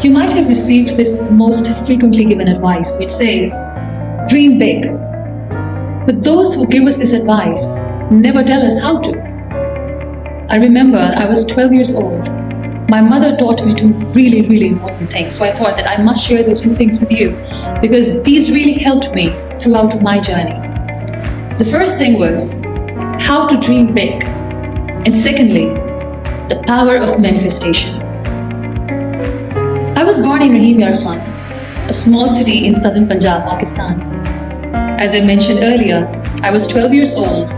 You might have received this most frequently given advice, which says, dream big. But those who give us this advice never tell us how to. I remember I was 12 years old. My mother taught me two really important things, so I thought that I must share those two things with you because these really helped me throughout my journey. The first thing was how to dream big, and secondly, the power of manifestation. I was born in Rahim Yar Khan, a small city in southern Punjab, Pakistan. As I mentioned earlier, I was 12 years old,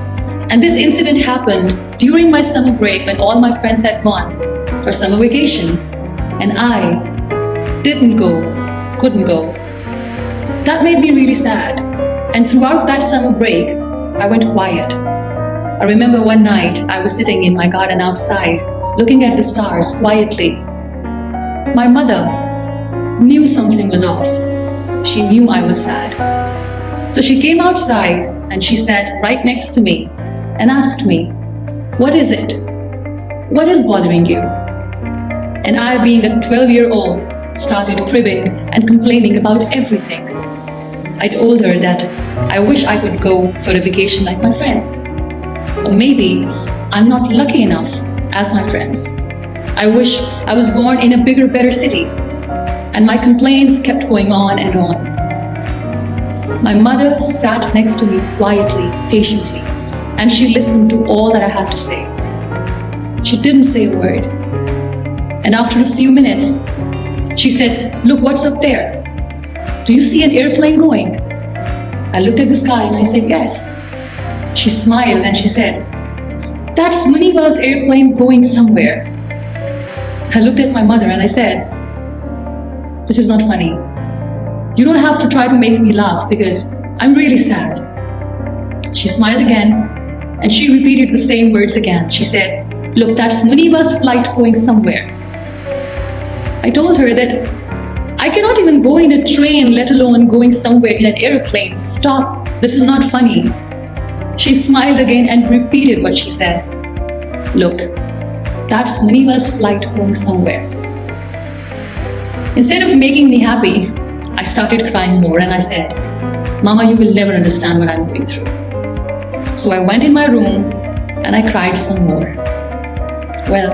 and this incident happened during my summer break when all my friends had gone for summer vacations, and I couldn't go. That made me really sad, and throughout that summer break, I went quiet. I remember one night I was sitting in my garden outside, looking at the stars quietly. My mother knew something was off. She knew I was sad. So she came outside and she sat right next to me and asked me, "What is it? What is bothering you?" And I, being a 12-year-old, started cribbing and complaining about everything. I told her that I wish I could go for a vacation like my friends. Or maybe I'm not lucky enough as my friends. I wish I was born in a bigger, better city. And my complaints kept going on and on. My mother sat next to me quietly, patiently, and she listened to all that I had to say. She didn't say a word. And after a few minutes, she said, "Look, what's up there? Do you see an airplane going?" I looked at the sky and I said, "Yes." She smiled and she said, "That's Muniba's airplane going somewhere." I looked at my mother and I said, "This is not funny. You don't have to try to make me laugh because I'm really sad." She smiled again and she repeated the same words again. She said, "Look, that's Muniba's flight going somewhere." I told her that I cannot even go in a train, let alone going somewhere in an airplane. Stop, this is not funny. She smiled again and repeated what she said. "Look, that's Muniba's flight going somewhere." Instead of making me happy, I started crying more and I said, "Mama, you will never understand what I'm going through." So I went in my room and I cried some more. Well,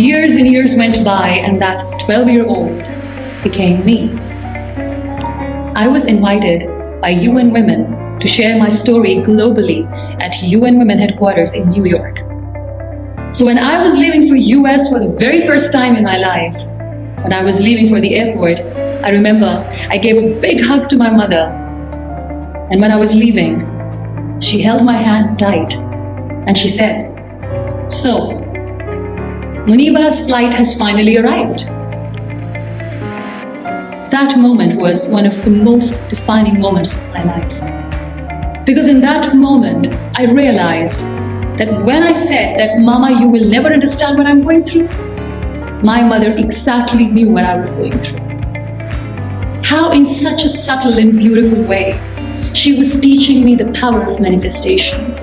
years and years went by and that 12-year-old became me. I was invited by UN Women to share my story globally at UN Women headquarters in New York. So when I was leaving for US for the very first time in my life, when I was leaving for the airport, I remember I gave a big hug to my mother. And when I was leaving, she held my hand tight and she said, "So, Muniba's flight has finally arrived." That moment was one of the most defining moments of my life. Because in that moment, I realized that when I said that, "Mama, you will never understand what I'm going through," my mother exactly knew what I was going through. How in such a subtle and beautiful way, she was teaching me the power of manifestation.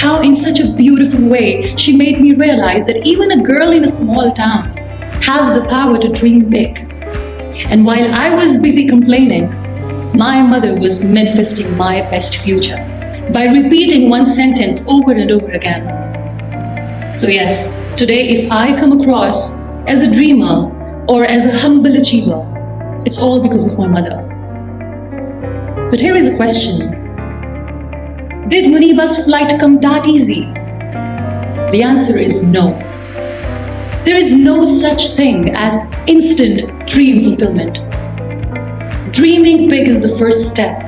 How in such a beautiful way, she made me realize that even a girl in a small town has the power to dream big. And while I was busy complaining, my mother was manifesting my best future by repeating one sentence over and over again. So yes, today if I come across as a dreamer or as a humble achiever, it's all because of my mother. But here is a question. Did Muniba's flight come that easy? The answer is no. There is no such thing as instant dream fulfillment. Dreaming big is the first step,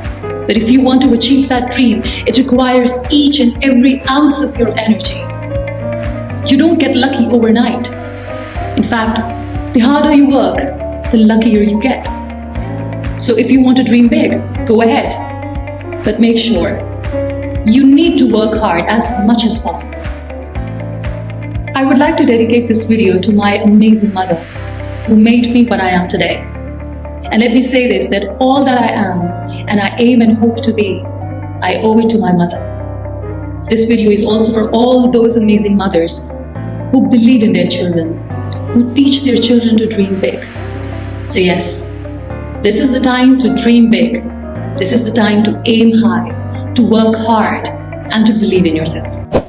but if you want to achieve that dream, it requires each and every ounce of your energy. You don't get lucky overnight. In fact, the harder you work, the luckier you get. So if you want to dream big, go ahead. But make sure you need to work hard as much as possible. I would like to dedicate this video to my amazing mother who made me what I am today. And let me say this, that all that I am and I aim and hope to be, I owe it to my mother. This video is also for all those amazing mothers who believe in their children, who teach their children to dream big. So yes, this is the time to dream big. This is the time to aim high, to work hard, and to believe in yourself.